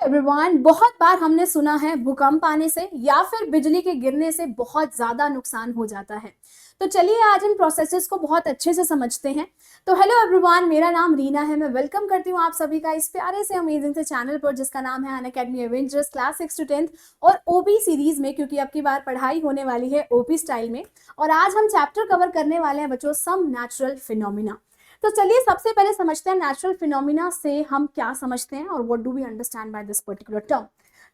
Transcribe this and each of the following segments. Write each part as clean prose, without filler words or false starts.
Everyone, बहुत बार हमने सुना है भूकंप आने से या फिर बिजली के गिरने से बहुत ज्यादा नुकसान हो जाता है। तो चलिए आज इन प्रोसेसेस को बहुत अच्छे से समझते हैं। तो हेलो एवरीवन, मेरा नाम रीना है। मैं वेलकम करती हूँ आप सभी का इस प्यारे से अमेजिंग से चैनल पर जिसका नाम है अनअकैडमी एवेंजर्स क्लास 6 to 10 और ओपी सीरीज में, क्योंकि अब की बार पढ़ाई होने वाली है ओपी स्टाइल में। और आज हम चैप्टर कवर करने वाले हैं बच्चों सम नेचुरल फिनोमिना। तो चलिए सबसे पहले समझते हैं नेचुरल फिनोमिना से हम क्या समझते हैं और what do we understand by this particular term.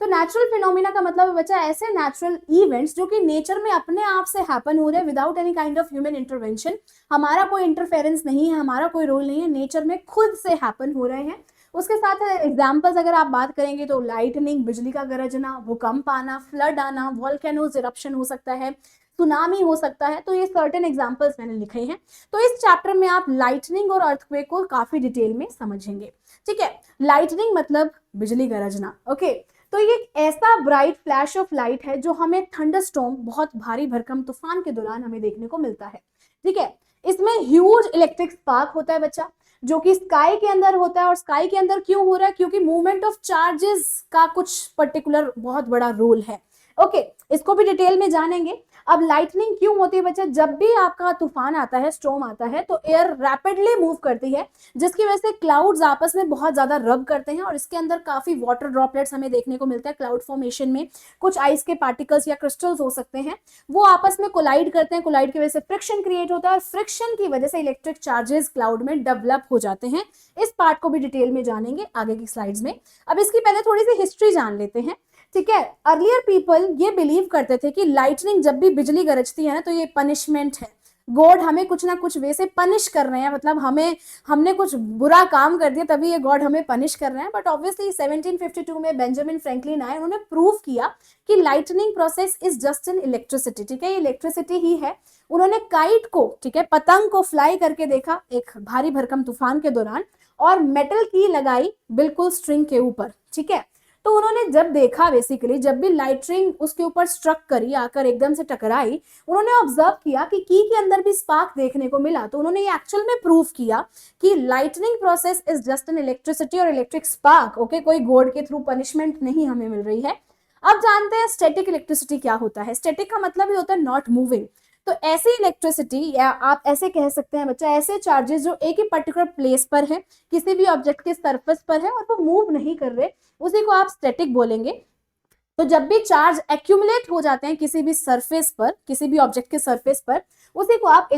तो नेचुरल फिनोमिना का मतलब है बच्चा ऐसे नेचुरल इवेंट्स जो कि नेचर में अपने आप से हैपन हो रहे हैं without any kind of human intervention. हमारा कोई इंटरफेरेंस नहीं है, हमारा कोई रोल नहीं है, नेचर में खुद से हैपन हो रहे हैं। उसके साथ एग्जाम्पल्स अगर आप बात करेंगे तो लाइटनिंग, बिजली का गरजना, भूकंप आना, फ्लड आना, वॉल्केनोज इरप्शन हो सकता है, सुनामी हो सकता है। तो ये सर्टेन एग्जांपल्स मैंने लिखे हैं। तो इस चैप्टर में आप लाइटनिंग और अर्थक्वेक को काफी डिटेल में समझेंगे। ठीक है, लाइटनिंग मतलब बिजली गरजना। ओके, तो ये एक ऐसा ब्राइट फ्लैश ऑफ लाइट है जो हमें थंडरस्टॉर्म, बहुत भारी भरकम तूफान के दौरान हमें देखने को मिलता है। ठीक है, इसमें ह्यूज इलेक्ट्रिक स्पार्क होता है बच्चा, जो कि स्काई के अंदर होता है। और स्काई के अंदर क्यों हो रहा है? क्योंकि मूवमेंट ऑफ चार्जेस का कुछ पर्टिकुलर बहुत बड़ा रोल है। ओके, इसको भी डिटेल में जानेंगे। अब लाइटनिंग क्यों होती है बच्चा? जब भी आपका तूफान आता है, स्टॉर्म आता है, तो एयर रैपिडली मूव करती है, जिसकी वजह से क्लाउड्स आपस में बहुत ज्यादा रब करते हैं और इसके अंदर काफी वाटर ड्रॉपलेट्स हमें देखने को मिलता है। क्लाउड फॉर्मेशन में कुछ आइस के पार्टिकल्स या क्रिस्टल्स हो सकते हैं, वो आपस में कोलाइड करते हैं। कोलाइड की वजह से फ्रिक्शन क्रिएट होता है और फ्रिक्शन की वजह से इलेक्ट्रिक चार्जेस क्लाउड में डेवलप हो जाते हैं। इस पार्ट को भी डिटेल में जानेंगे आगे की स्लाइड्स में। अब इसकी पहले थोड़ी सी हिस्ट्री जान लेते हैं। ठीक है, अर्लियर पीपल ये बिलीव करते थे कि लाइटनिंग जब भी बिजली गरजती है ना, तो ये पनिशमेंट है। गॉड हमें कुछ ना कुछ वे से पनिश कर रहे हैं, मतलब हमने कुछ बुरा काम कर दिया तभी ये गॉड हमें पनिश कर रहे हैं। बट ऑब्वियसली 1752 में बेंजामिन फ्रैंकलिन आए, उन्होंने प्रूव किया कि lightning process is just an electricity. ठीक है, ये इलेक्ट्रिसिटी ही है। उन्होंने काइट को, ठीक है, पतंग को फ्लाई करके देखा एक भारी भरकम तूफान के दौरान, और मेटल की लगाई बिल्कुल स्ट्रिंग के ऊपर। ठीक है, तो उन्होंने जब देखा, बेसिकली जब भी लाइटनिंग उसके ऊपर स्ट्रक करी, आकर एकदम से टकराई, उन्होंने ऑब्जर्व किया कि की के अंदर भी स्पार्क देखने को मिला। तो उन्होंने ये एक्चुअल में प्रूव किया कि lightning process is just an electricity और इलेक्ट्रिक स्पार्क। ओके, कोई गॉड के थ्रू पनिशमेंट नहीं हमें मिल रही है। अब जानते हैं स्टैटिक इलेक्ट्रिसिटी क्या होता है। स्टैटिक का मतलब ही होता है नॉट मूविंग। तो ऐसी इलेक्ट्रिसिटी, या आप ऐसे कह सकते हैं बच्चा, ऐसे चार्जेस जो एक ही पर्टिकुलर प्लेस पर है, किसी भी ऑब्जेक्ट के सरफेस पर है और वो मूव नहीं कर रहे, उसी को आप स्टैटिक बोलेंगे। तो जब भी चार्ज एक्यूमुलेट हो जाते हैं किसी भी सरफेस पर, किसी भी ऑब्जेक्ट के सरफेस पर, उसी को आप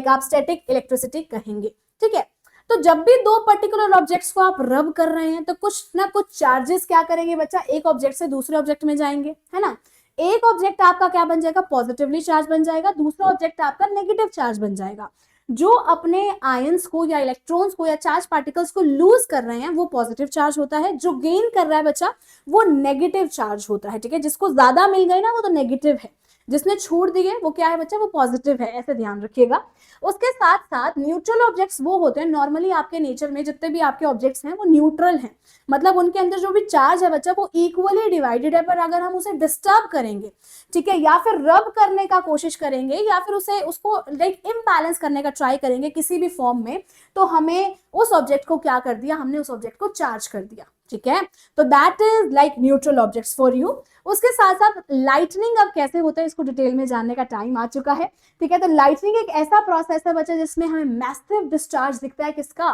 आप स्टैटिक इलेक्ट्रिसिटी कहेंगे। ठीक है, तो जब भी दो पर्टिकुलर ऑब्जेक्ट्स को आप रब कर रहे हैं तो कुछ ना कुछ चार्जेस क्या करेंगे बच्चा, एक ऑब्जेक्ट से दूसरे ऑब्जेक्ट में जाएंगे, है ना। एक ऑब्जेक्ट आपका क्या बन जाएगा, पॉजिटिवली चार्ज बन जाएगा, दूसरा ऑब्जेक्ट आपका नेगेटिव चार्ज बन जाएगा। जो अपने आयंस को या इलेक्ट्रॉन्स को या चार्ज पार्टिकल्स को लूज कर रहे हैं वो पॉजिटिव चार्ज होता है, जो गेन कर रहा है बच्चा वो नेगेटिव चार्ज होता है। ठीक है, जिसको ज्यादा मिल गई ना वो तो नेगेटिव है, जिसने छूट दी है वो क्या है बच्चा, वो पॉजिटिव है। ऐसे ध्यान रखिएगा। उसके साथ साथ न्यूट्रल ऑब्जेक्ट्स वो होते हैं, नॉर्मली आपके नेचर में जितने भी आपके ऑब्जेक्ट्स हैं वो न्यूट्रल हैं, मतलब उनके अंदर जो भी चार्ज है बच्चा वो इक्वली डिवाइडेड है। पर अगर हम उसे डिस्टर्ब करेंगे, ठीक है, या फिर रब करने का कोशिश करेंगे, या फिर उसको लाइक इम्बैलेंस करने का ट्राई करेंगे किसी भी फॉर्म में, तो हमें उस ऑब्जेक्ट को क्या कर दिया, हमने उस ऑब्जेक्ट को चार्ज कर दिया। ठीक है, तो that is like neutral objects for you. उसके साथ साथ लाइटनिंग अब कैसे होता है इसको डिटेल में जानने का टाइम आ चुका है। ठीक है, तो लाइटनिंग एक ऐसा प्रोसेस है बच्चा जिसमें हमें मैसिव डिस्चार्ज दिखता है। किसका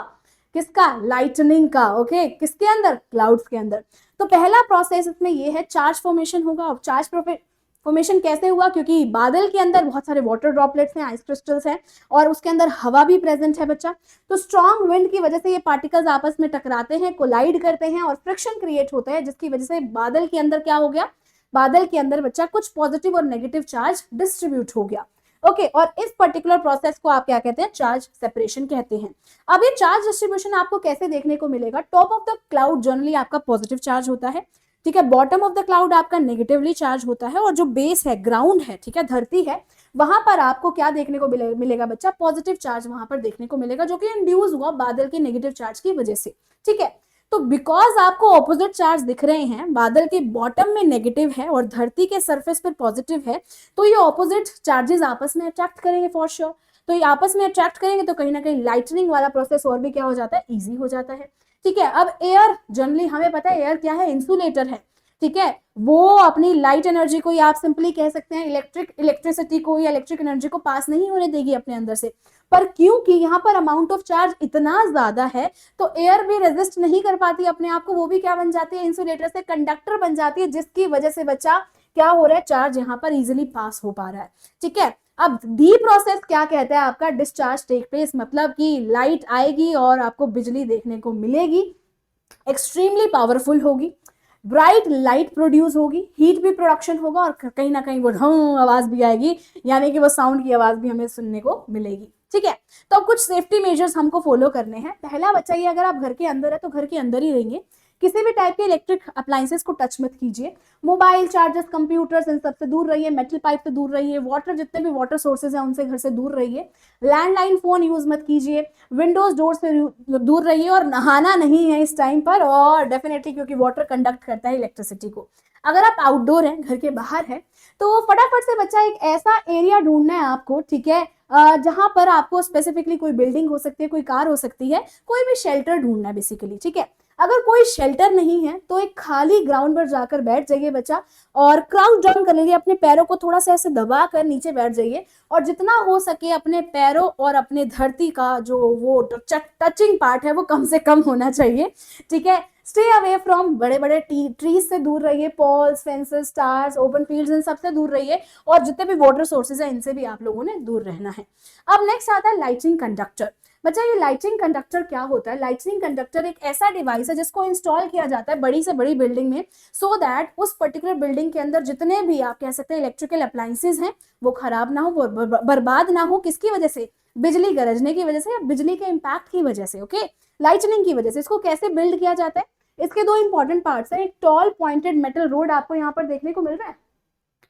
किसका लाइटनिंग का। ओके, किसके अंदर, क्लाउड्स के अंदर। तो पहला प्रोसेस इसमें ये है, चार्ज फॉर्मेशन होगा। और चार्ज फॉर्मेशन कैसे हुआ, क्योंकि बादल के अंदर बहुत सारे वाटर ड्रॉपलेट्स हैं, आइस क्रिस्टल्स हैं, और उसके अंदर हवा भी प्रेजेंट है बच्चा। तो स्ट्रॉन्ग विंड की वजह से ये पार्टिकल्स आपस में टकराते हैं, कोलाइड करते हैं और फ्रिक्शन क्रिएट होता है, जिसकी वजह से बादल के अंदर क्या हो गया, बादल के अंदर बच्चा कुछ पॉजिटिव और नेगेटिव चार्ज डिस्ट्रीब्यूट हो गया। ओके, और इस पर्टिकुलर प्रोसेस को आप क्या कहते हैं, चार्ज सेपरेशन कहते हैं। अब ये चार्ज डिस्ट्रीब्यूशन आपको कैसे देखने को मिलेगा, top of the cloud generally आपका पॉजिटिव चार्ज होता है। ठीक है, बॉटम ऑफ द क्लाउड आपका नेगेटिवली चार्ज होता है, और जो बेस है, ग्राउंड है, ठीक है, धरती है, वहां पर आपको क्या देखने को मिलेगा बच्चा, पॉजिटिव चार्ज वहां पर देखने को मिलेगा, जो कि इंड्यूस हुआ बादल के नेगेटिव चार्ज की वजह से। ठीक है, तो बिकॉज आपको ऑपोजिट चार्ज दिख रहे हैं, बादल के बॉटम में नेगेटिव है और धरती के सरफेस पर पॉजिटिव है, तो ये ऑपोजिट चार्जेस आपस में अट्रैक्ट करेंगे फॉर श्योर। तो ये आपस में अट्रैक्ट करेंगे तो कहीं ना कहीं लाइटनिंग वाला प्रोसेस और भी क्या हो जाता है, ईजी हो जाता है। ठीक है। अब एयर जनरली हमें पता है एयर क्या है, इंसुलेटर है, ठीक है। वो अपनी लाइट एनर्जी को या आप सिंपली कह सकते हैं इलेक्ट्रिसिटी को या इलेक्ट्रिक एनर्जी को पास नहीं होने देगी अपने अंदर से। पर क्योंकि यहाँ पर अमाउंट ऑफ चार्ज इतना ज्यादा है तो एयर भी रेजिस्ट नहीं कर पाती अपने आप को, वो भी क्या बन जाती है, इंसुलेटर से कंडक्टर बन जाती है, जिसकी वजह से बच्चा क्या हो रहा है, चार्ज यहाँ पर इजिली पास हो पा रहा है, ठीक है। अब डी प्रोसेस क्या कहता है आपका, डिस्चार्ज टेक प्लेस, मतलब कि लाइट आएगी और आपको बिजली देखने को मिलेगी, एक्सट्रीमली पावरफुल होगी, ब्राइट लाइट प्रोड्यूस होगी, हीट भी प्रोडक्शन होगा और कहीं ना कहीं वो आवाज भी आएगी, यानी कि वो साउंड की आवाज भी हमें सुनने को मिलेगी, ठीक है। तो कुछ सेफ्टी मेजर्स हमको फॉलो करने हैं। पहला बच्चा ये, अगर आप घर के अंदर है तो घर के अंदर ही रहिए, किसी भी टाइप के इलेक्ट्रिक अप्लायंसेस को टच मत कीजिए, मोबाइल चार्जर्स कंप्यूटर्स इन सबसे दूर रहिए, मेटल पाइप से दूर रहिए, वाटर जितने भी वाटर सोर्सेज हैं उनसे घर से दूर रहिए, लैंडलाइन फोन यूज मत कीजिए, विंडोज डोर से दूर रहिए, और नहाना नहीं है इस टाइम पर, और डेफिनेटली क्योंकि वाटर कंडक्ट करता है इलेक्ट्रिसिटी को। अगर आप आउटडोर हैं, घर के बाहर है, तो फटाफट से बच्चा एक ऐसा एरिया ढूंढना है आपको, ठीक है, जहां पर आपको स्पेसिफिकली कोई बिल्डिंग हो सकती है, कोई कार हो सकती है, कोई भी शेल्टर ढूंढना है बेसिकली, ठीक है। अगर कोई शेल्टर नहीं है तो एक खाली ग्राउंड पर जाकर बैठ जाइए बच्चा, और क्राउच डाउन कर लीजिए, अपने पैरों को थोड़ा सा ऐसे दबा कर नीचे बैठ जाइए, और जितना हो सके अपने पैरों और अपने धरती का जो वो टचिंग पार्ट है वो कम से कम होना चाहिए, ठीक है। स्टे अवे फ्रॉम बड़े बड़े ट्रीज से दूर रहिए, poles, fences, stars, open fields, इन सबसे दूर रहिए, और जितने भी वाटर सोर्सेज है इनसे भी आप लोगों ने दूर रहना है। अब नेक्स्ट आता है लाइटनिंग कंडक्टर। बच्चा ये लाइटनिंग कंडक्टर क्या होता है, लाइटनिंग कंडक्टर एक ऐसा डिवाइस है जिसको इंस्टॉल किया जाता है बड़ी से बड़ी बिल्डिंग में, सो दैट उस पर्टिकुलर बिल्डिंग के अंदर जितने भी आप कह सकते हैं इलेक्ट्रिकल अप्लायंसेज हैं वो खराब ना हो, वो बर्बाद ना हो, किसकी वजह से, बिजली गरजने की वजह से या बिजली के इम्पैक्ट की वजह से, ओके, लाइटनिंग की वजह से। इसको कैसे बिल्ड किया जाता है, इसके दो इंपॉर्टेंट पार्ट्स हैं। एक टॉल पॉइंटेड मेटल रोड आपको यहाँ पर देखने को मिल रहा है,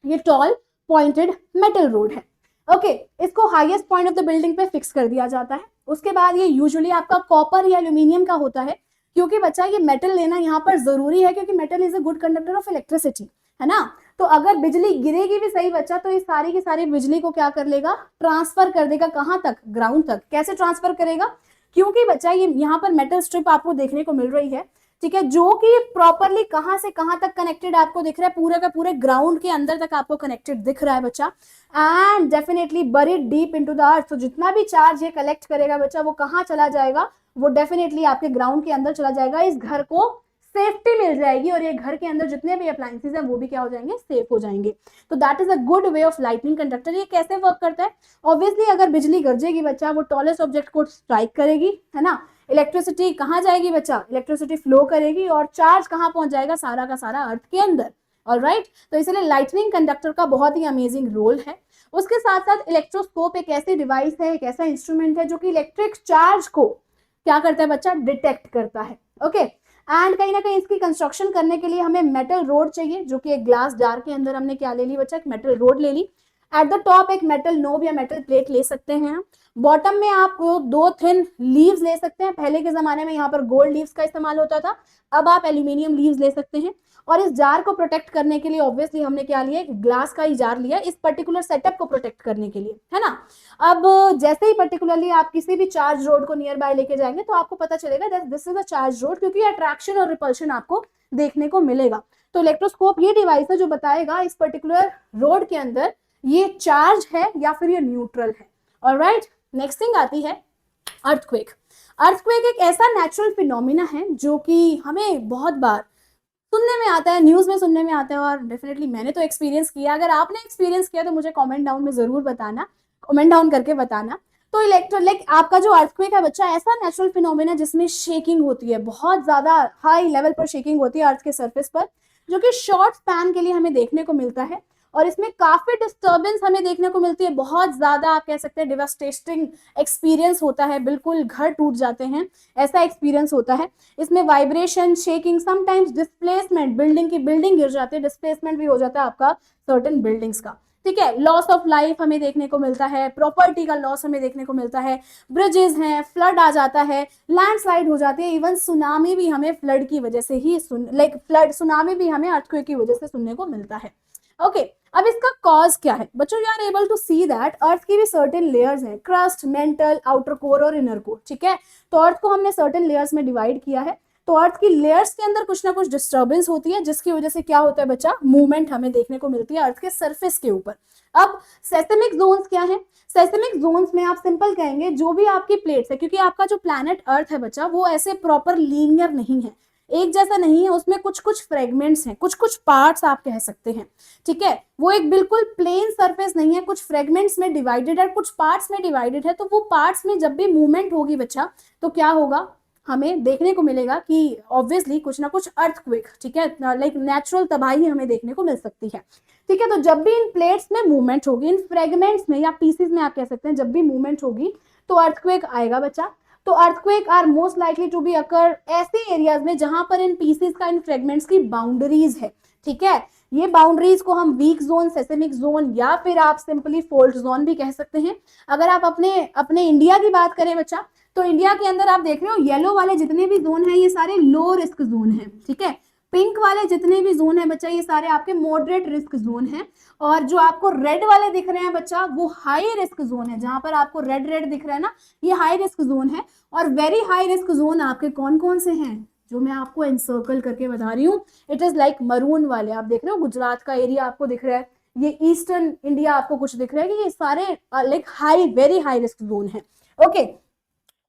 ये टॉल पॉइंटेड मेटल रोड है, ओके। इसको highest point of the building पे फिक्स कर दिया जाता है। उसके बाद ये यूजुअली आपका कॉपर या एल्यूमिनियम का होता है, क्योंकि बच्चा ये मेटल लेना यहाँ पर जरूरी है, क्योंकि metal is a good conductor of electricity, है ना। तो अगर बिजली गिरेगी भी सही बच्चा, तो इस सारी की सारी बिजली को क्या कर लेगा, ट्रांसफर कर देगा, कहां तक, ग्राउंड तक। कैसे ट्रांसफर करेगा, क्योंकि बच्चा ये यहाँ पर मेटल स्ट्रिप आपको देखने को मिल रही है, ठीक है, जो कि प्रॉपरली कहां से कहां तक कनेक्टेड आपको दिख रहा है, पूरे का पूरे ग्राउंड के अंदर तक आपको कनेक्टेड दिख रहा है बच्चा, and definitely buried deep into the earth. तो जितना भी चार्ज ये कलेक्ट करेगा बच्चा वो कहां चला जाएगा, वो डेफिनेटली आपके ग्राउंड के अंदर चला जाएगा। इस घर को सेफ्टी मिल जाएगी, और ये घर के अंदर जितने भी अप्लायंसेज हैं वो भी क्या हो जाएंगे, सेफ हो जाएंगे। तो that is a good way of lightning conductor. ये कैसे वर्क करता है, ऑब्वियसली अगर बिजली गरजेगी बच्चा, वो टॉलेस्ट ऑब्जेक्ट को स्ट्राइक करेगी, है ना, इलेक्ट्रिसिटी कहाँ जाएगी बच्चा, इलेक्ट्रिसिटी फ्लो करेगी, और चार्ज कहाँ पहुंच जाएगा, सारा का सारा अर्थ के अंदर, ऑलराइट। तो इसलिए लाइटनिंग कंडक्टर का बहुत ही अमेजिंग रोल है। उसके साथ साथ इलेक्ट्रोस्कोप एक ऐसी डिवाइस है, एक ऐसा इंस्ट्रूमेंट है जो कि इलेक्ट्रिक चार्ज को क्या करता है बच्चा, डिटेक्ट करता है, ओके। एंड कहीं ना कहीं इसकी कंस्ट्रक्शन करने के लिए हमें मेटल रोड चाहिए, जो कि एक ग्लास जार के अंदर हमने क्या ले ली बच्चा, एक मेटल रोड ले ली। एट द टॉप एक मेटल नोब या मेटल प्लेट ले सकते हैं। बॉटम में आप दो थिन लीव्स ले सकते हैं। पहले के जमाने में यहाँ पर गोल्ड लीव्स का इस्तेमाल होता था, अब आप एल्यूमिनियम लीव्स ले सकते हैं। और इस जार को प्रोटेक्ट करने के लिए ऑब्वियसली हमने क्या लिया, एक ग्लास का ही जार लिया, इस पर्टिकुलर सेटअप को प्रोटेक्ट करने के लिए, है ना। अब जैसे ही पर्टिकुलरली आप किसी भी चार्ज रोड को नियर बाय लेके जाएंगे तो आपको पता चलेगा that this is a charge road, क्योंकि अट्रैक्शन और रिपल्शन आपको देखने को मिलेगा। तो इलेक्ट्रोस्कोप ये डिवाइस है जो बताएगा इस पर्टिकुलर रोड के अंदर ये चार्ज है या फिर ये न्यूट्रल है, ऑलराइट। नेक्स्ट थिंग आती है अर्थक्वेक। अर्थक्वेक एक ऐसा नेचुरल फिनोमिना है जो कि हमें बहुत बार सुनने में आता है, न्यूज में सुनने में आता है, और डेफिनेटली मैंने तो एक्सपीरियंस किया। अगर आपने एक्सपीरियंस किया तो मुझे कमेंट डाउन में जरूर बताना, कमेंट डाउन करके बताना। तो इलेक्ट्रोलाइक आपका जो अर्थक्वेक है बच्चा, ऐसा नेचुरल फिनोमेना जिसमें शेकिंग होती है, बहुत ज्यादा हाई लेवल पर शेकिंग होती है अर्थ के सरफेस पर, जो कि शॉर्ट स्पैन के लिए हमें देखने को मिलता है। और इसमें काफी डिस्टर्बेंस हमें देखने को मिलती है, बहुत ज्यादा आप कह सकते हैं डिवास्टेटिंग एक्सपीरियंस होता है, बिल्कुल घर टूट जाते हैं, ऐसा एक्सपीरियंस होता है। इसमें vibration, shaking, sometimes displacement, building की बिल्डिंग गिर जाती है, डिस्प्लेसमेंट भी हो जाता है आपका सर्टेन बिल्डिंग्स का, ठीक है। लॉस ऑफ लाइफ हमें देखने को मिलता है, प्रॉपर्टी का लॉस हमें देखने को मिलता है, ब्रिजेस हैं, फ्लड आ जाता है, लैंडस्लाइड हो जाती है, इवन सुनामी भी हमें फ्लड की वजह से ही सुनामी भी हमें अर्थक्वेक की वजह से सुनने को मिलता है, ओके। अब इसका कॉज क्या है बच्चों, you are able to see that earth की भी सर्टेन लेयर्स हैं, क्रस्ट, मेंटल, आउटर कोर और इनर कोर, ठीक है। तो अर्थ को हमने सर्टेन लेयर्स में डिवाइड किया है। तो अर्थ की लेयर्स के अंदर कुछ ना कुछ डिस्टर्बेंस होती है, जिसकी वजह से क्या होता है बच्चा, मूवमेंट हमें देखने को मिलती है अर्थ के सरफेस के ऊपर। अब सेस्मिक जोन्स क्या है? सेस्मिक जोन्स में आप सिंपल कहेंगे जो भी आपकी प्लेट्स है, क्योंकि आपका जो प्लैनेट अर्थ है बच्चा वो ऐसे प्रॉपर लीनियर नहीं है, एक जैसा नहीं है, उसमें कुछ कुछ फ्रेगमेंट्स हैं, कुछ कुछ पार्ट्स आप कह सकते हैं, ठीक है। वो एक बिल्कुल प्लेन सरफेस नहीं है, कुछ फ्रेगमेंट्स में डिवाइडेड है, कुछ पार्ट्स में डिवाइडेड है। तो वो पार्ट्स में जब भी मूवमेंट होगी बच्चा तो क्या होगा, हमें देखने को मिलेगा कि ऑब्वियसली कुछ ना कुछ अर्थक्वेक, ठीक है, लाइक नेचुरल तबाही हमें देखने को मिल सकती है, ठीक है। तो जब भी इन प्लेट्स में मूवमेंट होगी, इन फ्रेगमेंट्स में या पीसेस में आप कह सकते हैं, जब भी मूवमेंट होगी तो अर्थक्वेक आएगा बच्चा। तो earthquake are most likely to be occur ऐसे एरियाज में जहां पर इन पीसेस का, इन फ्रेगमेंट्स की बाउंड्रीज है, ठीक है। ये बाउंड्रीज को हम वीक जोन, सेस्मिक जोन या फिर आप सिंपली फोल्ट जोन भी कह सकते हैं। अगर आप अपने इंडिया की बात करें बच्चा, तो इंडिया के अंदर आप देख रहे हो येलो वाले जितने भी जोन है ये सारे लो रिस्क जोन है, ठीक है। पिंक वाले जितने भी जोन है बच्चा ये सारे आपके मॉडरेट रिस्क जोन है, और जो आपको रेड वाले दिख रहे हैं बच्चा वो हाई रिस्क जोन है। जहां पर आपको रेड रेड दिख रहा है ना, ये हाई रिस्क जोन है। और वेरी हाई रिस्क जोन आपके कौन कौन से हैं जो मैं आपको एनसर्कल करके बता रही हूँ, इट इज लाइक मरून वाले, आप देख रहे हो गुजरात का एरिया आपको दिख रहा है, ये ईस्टर्न इंडिया आपको कुछ दिख रहा है कि ये सारे like high, very high risk zone है, ओके।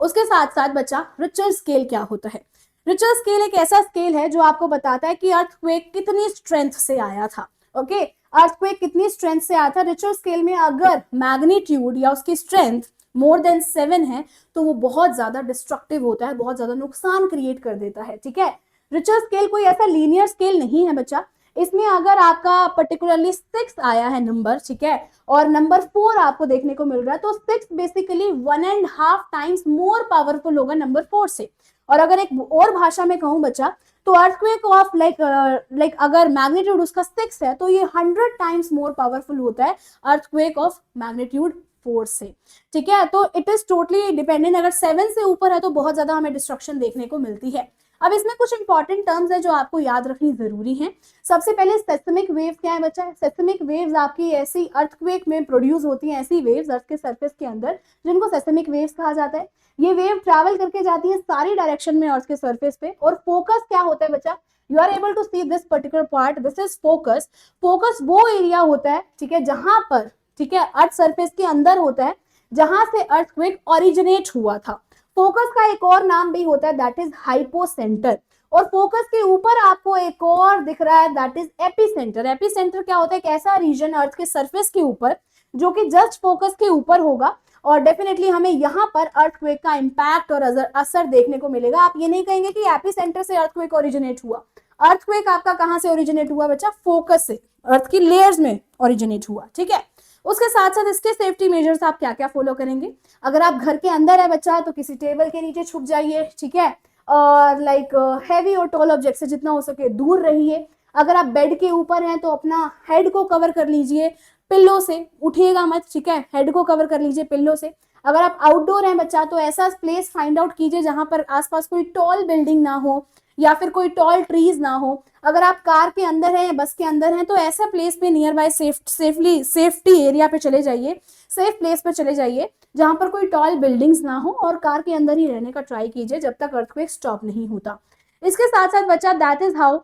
उसके साथ साथ बच्चा रिचर स्केल क्या होता है? रिचर स्केल एक ऐसा स्केल है जो आपको बताता है कि अर्थक्वेक कितनी स्ट्रेंथ से आया था, ओके। अर्थक्वेक कितनी स्ट्रेंथ से आया था। रिचर स्केल में अगर मैग्नीट्यूड या उसकी स्ट्रेंथ मोर देन 7 है तो वो बहुत ज्यादा डिस्ट्रक्टिव होता है, बहुत ज्यादा नुकसान क्रिएट कर देता है, ठीक है। रिचर स्केल कोई ऐसा लीनियर स्केल नहीं है बच्चा, इसमें अगर आपका पर्टिकुलरली 6 आया है नंबर, ठीक है, और नंबर 4 आपको देखने को मिल रहा है, तो 6 बेसिकली 1.5 टाइम्स मोर पावरफुल होगा नंबर 4 से। और अगर एक और भाषा में कहूं बच्चा, तो अर्थक्वेक ऑफ लाइक अगर मैग्नीट्यूड उसका 6 है तो ये 100 टाइम्स मोर पावरफुल होता है अर्थक्वेक ऑफ मैग्नीट्यूड 4 से, ठीक है। तो इट इज टोटली डिपेंडेंट, अगर 7 से ऊपर है तो बहुत ज्यादा हमें डिस्ट्रक्शन देखने को मिलती है। अब इसमें कुछ इंपॉर्टेंट टर्म्स है जो आपको याद रखनी जरूरी है। सबसे पहले सेस्मिक वेव्स क्या है बच्चा? सेस्मिक वेव्स आपकी ऐसी अर्थक्वेक में प्रोड्यूस होती हैं, ऐसी वेव्स अर्थ के सरफेस के अंदर जिनको सेस्मिक वेव्स कहा जाता है। ये वेव ट्रैवल करके जाती है सारी डायरेक्शन में अर्थ के सरफेस पे। और फोकस क्या होता है बच्चा? You are able to see this particular part, this is focus. Focus वो एरिया होता है, ठीक है, जहां पर, ठीक है, अर्थ सरफेस के अंदर होता है जहां से अर्थक्वेक ओरिजिनेट हुआ था। फोकस का एक और नाम भी होता है, दैट इज हाइपोसेंटर। और फोकस के ऊपर आपको एक और दिख रहा है, दैट इज एपिसेंटर। एपिसेंटर क्या होता है? एक ऐसा रीजन अर्थ के सरफेस के ऊपर जो कि जस्ट फोकस के ऊपर होगा, और डेफिनेटली हमें यहाँ पर अर्थक्वेक का इंपैक्ट और असर देखने को मिलेगा। आप ये नहीं कहेंगे कि एपिसेंटर से अर्थक्वेक ओरिजिनेट हुआ। अर्थक्वेक आपका कहां से ओरिजिनेट हुआ बच्चा? फोकस से, अर्थ की लेयर्स में ओरिजिनेट हुआ, ठीक है। उसके साथ साथ इसके सेफ्टी मेजर्स आप क्या क्या फॉलो करेंगे? अगर आप घर के अंदर है बच्चा तो किसी टेबल के नीचे छुप जाइए, ठीक है, और लाइक हैवी और टॉल ऑब्जेक्ट से जितना हो सके दूर रहिए। अगर आप बेड के ऊपर हैं तो अपना हेड को कवर कर लीजिए पिल्लो से, उठिएगा मत, ठीक है, हेड को कवर कर लीजिए पिल्लो से। अगर आप आउटडोर हैं बच्चा तो ऐसा प्लेस फाइंड आउट कीजिए जहां पर आसपास कोई टॉल बिल्डिंग ना हो या फिर कोई टॉल ट्रीज ना हो। अगर आप कार के अंदर हैं या बस के अंदर हैं तो ऐसा प्लेस पे नियर बाय सेफ्टी एरिया पे चले जाइए, सेफ प्लेस पे चले जाइए जहां पर कोई टॉल बिल्डिंग्स ना हो, और कार के अंदर ही रहने का ट्राई कीजिए जब तक अर्थक्वेक स्टॉप नहीं होता। इसके साथ साथ बच्चा, that is how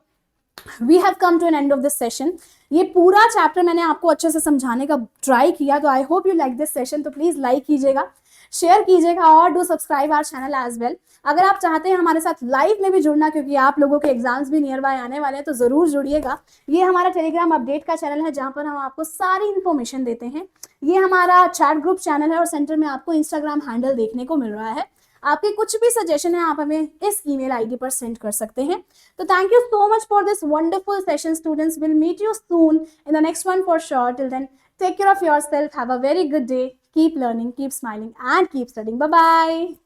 we have come to an end of this session. ये पूरा चैप्टर मैंने आपको अच्छे से समझाने का ट्राई किया, तो I hope you like this session. तो प्लीज लाइक कीजिएगा, शेयर कीजिएगा और do subscribe our channel as well. अगर आप चाहते हैं हमारे साथ लाइव में भी जुड़ना, क्योंकि आप लोगों के एग्जाम्स भी नियर बाय आने वाले हैं, तो जरूर जुड़िएगा। ये हमारा टेलीग्राम अपडेट का चैनल है जहां पर हम आपको सारी इन्फॉर्मेशन देते हैं। ये हमारा चैट ग्रुप चैनल है और सेंटर में आपको इंस्टाग्राम हैंडल देखने को मिल रहा है। आपके कुछ भी सजेशन है आप हमें इस ईमेल आईडी पर सेंड कर सकते हैं। तो thank you so much for this wonderful session students. Will meet you soon in the next one for sure. Till then take care of yourself, have a very good day, keep learning, keep smiling and keep studying. Bye bye.